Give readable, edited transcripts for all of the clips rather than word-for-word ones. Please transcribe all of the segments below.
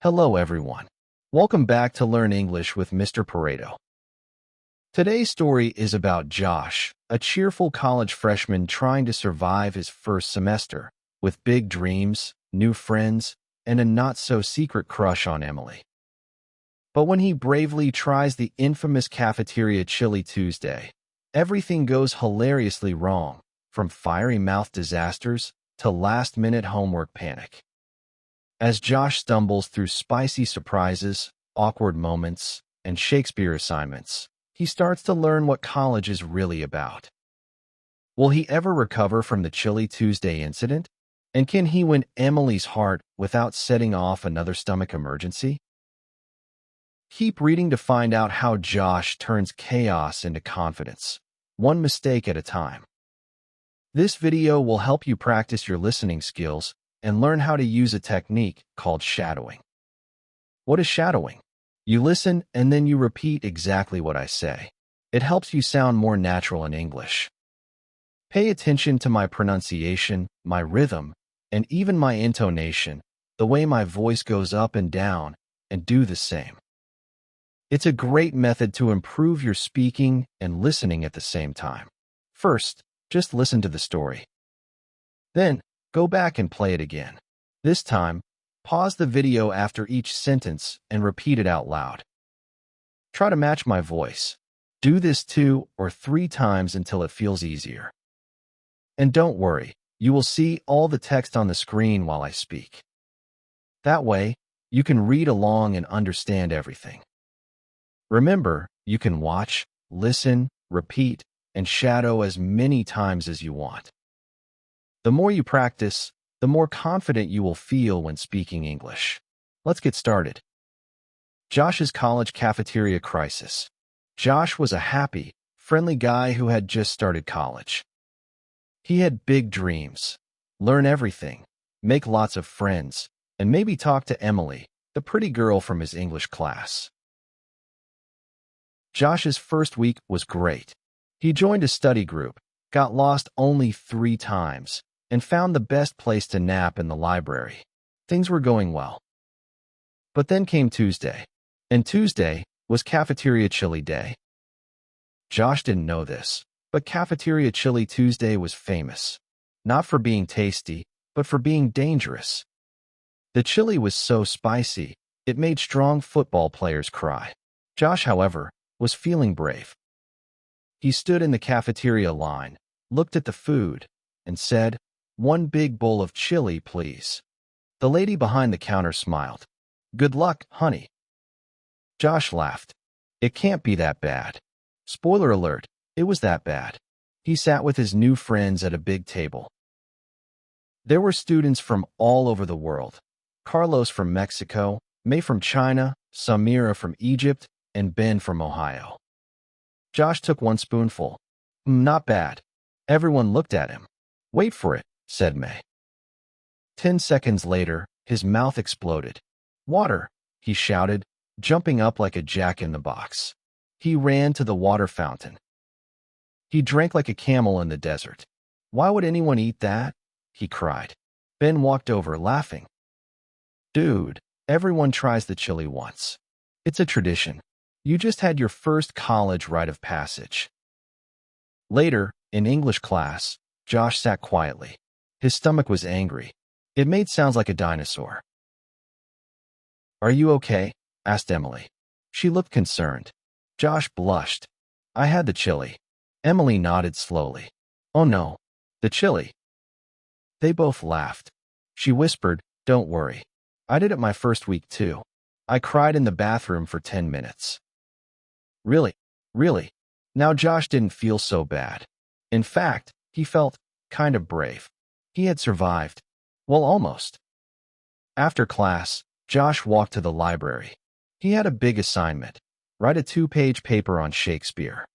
Hello everyone. Welcome back to Learn English with Mr. Pareto. Today's story is about Josh, a cheerful college freshman trying to survive his first semester, with big dreams, new friends, and a not-so-secret crush on Emily. But when he bravely tries the infamous Cafeteria Chili Tuesday, everything goes hilariously wrong, from fiery mouth disasters to last-minute homework panic. As Josh stumbles through spicy surprises, awkward moments, and Shakespeare assignments, he starts to learn what college is really about. Will he ever recover from the Chili Tuesday incident? And can he win Emily's heart without setting off another stomach emergency? Keep reading to find out how Josh turns chaos into confidence, one mistake at a time. This video will help you practice your listening skills and learn how to use a technique called shadowing. What is shadowing? You listen and then you repeat exactly what I say. It helps you sound more natural in English. Pay attention to my pronunciation, my rhythm, and even my intonation, the way my voice goes up and down, and do the same. It's a great method to improve your speaking and listening at the same time. First, just listen to the story. Then, go back and play it again. This time, pause the video after each sentence and repeat it out loud. Try to match my voice. Do this 2 or 3 times until it feels easier. And don't worry, you will see all the text on the screen while I speak. That way, you can read along and understand everything. Remember, you can watch, listen, repeat, and shadow as many times as you want. The more you practice, the more confident you will feel when speaking English. Let's get started. Josh's college cafeteria crisis. Josh was a happy, friendly guy who had just started college. He had big dreams. Learn everything, make lots of friends, and maybe talk to Emily, the pretty girl from his English class. Josh's first week was great. He joined a study group, got lost only 3 times, and found the best place to nap in the library. Things were going well. But then came Tuesday, and Tuesday was Cafeteria Chili Day. Josh didn't know this, but Cafeteria Chili Tuesday was famous, not for being tasty, but for being dangerous. The chili was so spicy, it made strong football players cry. Josh, however, was feeling brave. He stood in the cafeteria line, looked at the food, and said, "1 big bowl of chili, please." The lady behind the counter smiled. "Good luck, honey." Josh laughed. It can't be that bad. Spoiler alert, it was that bad. He sat with his new friends at a big table. There were students from all over the world. Carlos from Mexico, May from China, Samira from Egypt, and Ben from Ohio. Josh took 1 spoonful. Not bad. Everyone looked at him. "Wait for it," said May. 10 seconds later, his mouth exploded. "Water," he shouted, jumping up like a jack-in-the-box. He ran to the water fountain. He drank like a camel in the desert. "Why would anyone eat that?" he cried. Ben walked over, laughing. "Dude, everyone tries the chili once. It's a tradition. You just had your first college rite of passage." Later, in English class, Josh sat quietly. His stomach was angry. It made sounds like a dinosaur. "Are you okay?" asked Emily. She looked concerned. Josh blushed. "I had the chili." Emily nodded slowly. "Oh no, the chili." They both laughed. She whispered, "Don't worry. I did it my first week too. I cried in the bathroom for 10 minutes. Really? Now Josh didn't feel so bad. In fact, he felt kind of brave. He had survived. Well, almost. After class, Josh walked to the library. He had a big assignment. Write a 2-page paper on Shakespeare.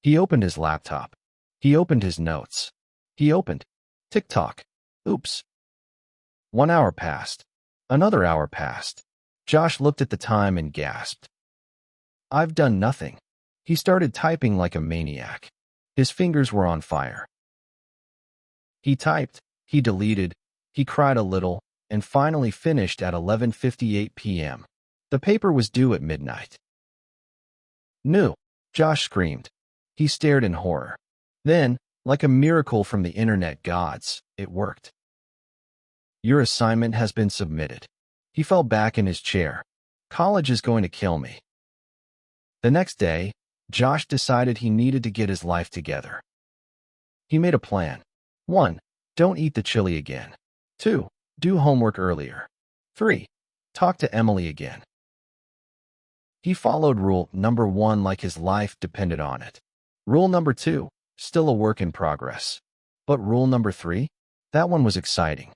He opened his laptop. He opened his notes. He opened. Tick-tock. Oops. 1 hour passed. Another hour passed. Josh looked at the time and gasped. "I've done nothing." He started typing like a maniac. His fingers were on fire. He typed, he deleted, he cried a little, and finally finished at 11:58 p.m. The paper was due at midnight. "No!" Josh screamed. He stared in horror. Then, like a miracle from the internet gods, it worked. "Your assignment has been submitted." He fell back in his chair. "College is going to kill me." The next day, Josh decided he needed to get his life together. He made a plan. 1. Don't eat the chili again. 2. Do homework earlier. 3. Talk to Emily again. He followed rule number 1 like his life depended on it. Rule number 2, still a work in progress. But rule number 3, that one was exciting.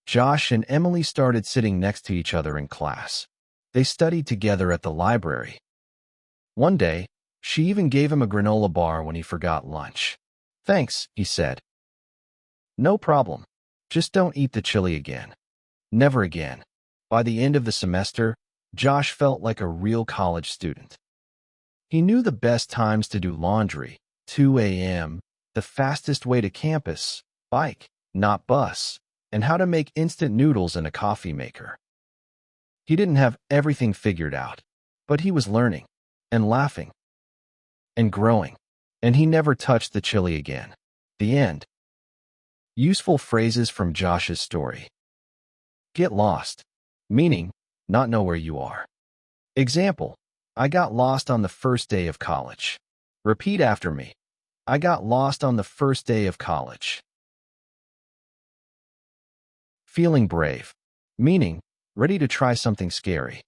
Josh and Emily started sitting next to each other in class. They studied together at the library. One day, she even gave him a granola bar when he forgot lunch. "Thanks," he said. "No problem. Just don't eat the chili again." Never again. By the end of the semester, Josh felt like a real college student. He knew the best times to do laundry, 2 a.m., the fastest way to campus, bike, not bus, and how to make instant noodles in a coffee maker. He didn't have everything figured out, but he was learning, and laughing, and growing, and he never touched the chili again. The end. Useful phrases from Josh's story. Get lost, meaning not know where you are. Example, I got lost on the first day of college. Repeat after me. I got lost on the first day of college. Feeling brave, meaning ready to try something scary.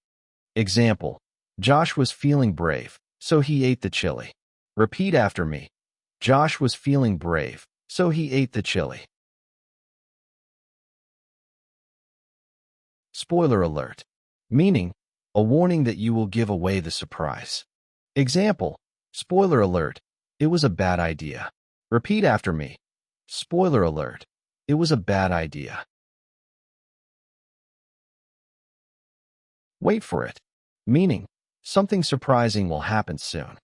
Example, Josh was feeling brave, so he ate the chili. Repeat after me. Josh was feeling brave, so he ate the chili. Spoiler alert, meaning a warning that you will give away the surprise. Example, spoiler alert, it was a bad idea. Repeat after me. Spoiler alert, it was a bad idea. Wait for it, meaning something surprising will happen soon.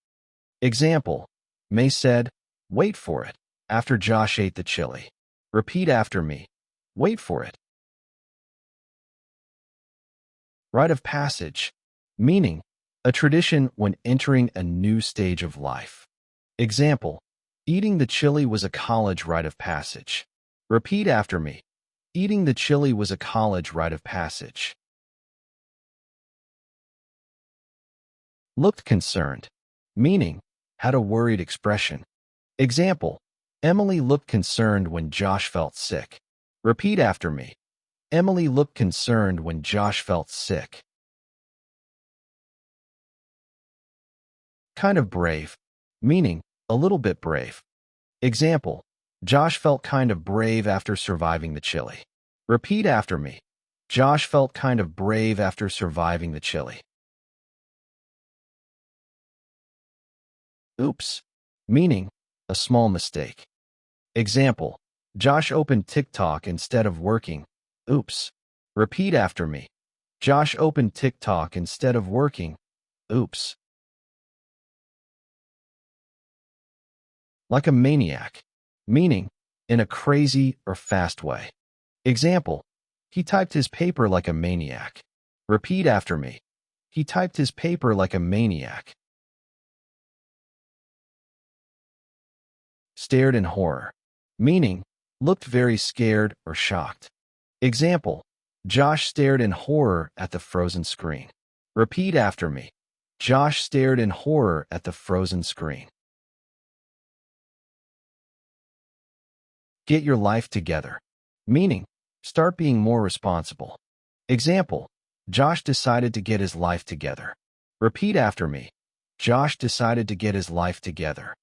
Example, May said, wait for it, after Josh ate the chili. Repeat after me. Wait for it. Rite of passage, meaning a tradition when entering a new stage of life. Example, eating the chili was a college rite of passage. Repeat after me. Eating the chili was a college rite of passage. Looked concerned, meaning had a worried expression. Example, Emily looked concerned when Josh felt sick. Repeat after me. Emily looked concerned when Josh felt sick. Kind of brave, meaning a little bit brave. Example, Josh felt kind of brave after surviving the chili. Repeat after me. Josh felt kind of brave after surviving the chili. Oops, meaning a small mistake. Example, Josh opened TikTok instead of working. Oops. Repeat after me. Josh opened TikTok instead of working. Oops. Like a maniac, meaning in a crazy or fast way. Example, he typed his paper like a maniac. Repeat after me. He typed his paper like a maniac. Stared in horror, meaning looked very scared or shocked. Example, Josh stared in horror at the frozen screen. Repeat after me. Josh stared in horror at the frozen screen. Get your life together, meaning start being more responsible. Example, Josh decided to get his life together. Repeat after me. Josh decided to get his life together.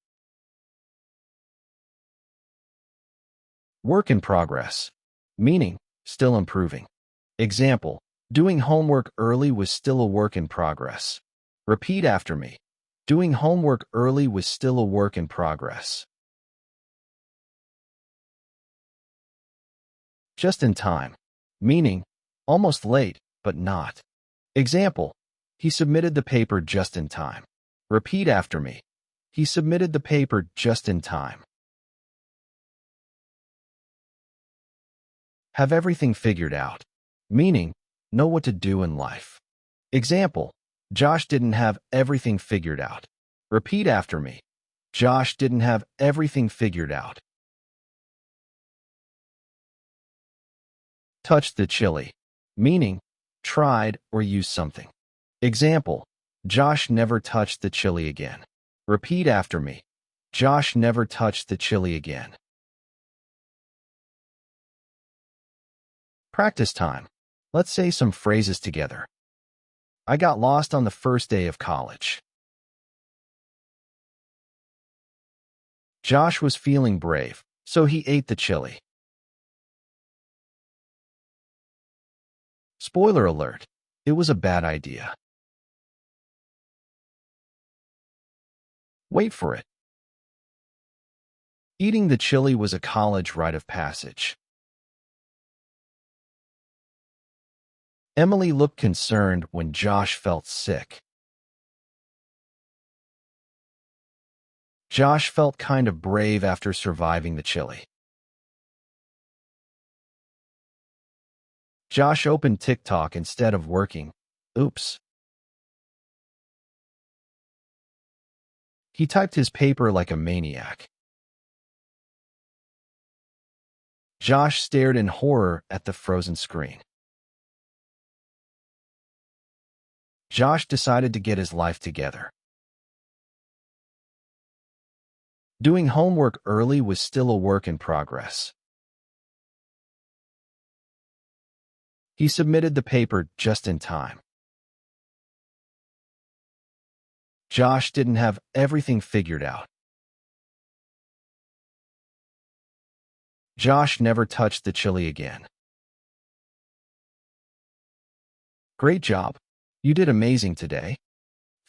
Work in progress, meaning still improving. Example, doing homework early was still a work in progress. Repeat after me. Doing homework early was still a work in progress. Just in time, meaning almost late, but not. Example, he submitted the paper just in time. Repeat after me. He submitted the paper just in time. have everything figured out, meaning know what to do in life. Example, Josh didn't have everything figured out. Repeat after me. Josh didn't have everything figured out. Touched the chili, meaning tried or used something. Example, Josh never touched the chili again. Repeat after me. Josh never touched the chili again. Practice time. Let's say some phrases together. I got lost on the first day of college. Josh was feeling brave, so he ate the chili. Spoiler alert, it was a bad idea. Wait for it. Eating the chili was a college rite of passage. Emily looked concerned when Josh felt sick. Josh felt kind of brave after surviving the chili. Josh opened TikTok instead of working. Oops. He typed his paper like a maniac. Josh stared in horror at the frozen screen. Josh decided to get his life together. Doing homework early was still a work in progress. He submitted the paper just in time. Josh didn't have everything figured out. Josh never touched the chili again. Great job. You did amazing today.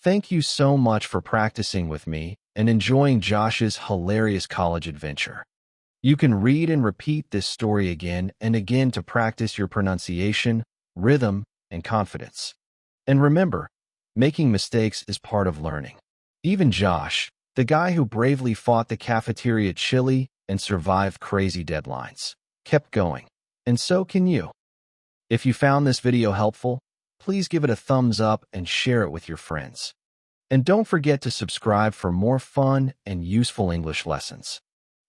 Thank you so much for practicing with me and enjoying Josh's hilarious college adventure. You can read and repeat this story again and again to practice your pronunciation, rhythm, and confidence. And remember, making mistakes is part of learning. Even Josh, the guy who bravely fought the cafeteria chili and survived crazy deadlines, kept going. And so can you. If you found this video helpful, please give it a thumbs up and share it with your friends. And don't forget to subscribe for more fun and useful English lessons.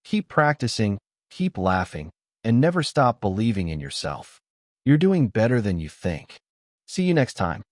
Keep practicing, keep laughing, and never stop believing in yourself. You're doing better than you think. See you next time.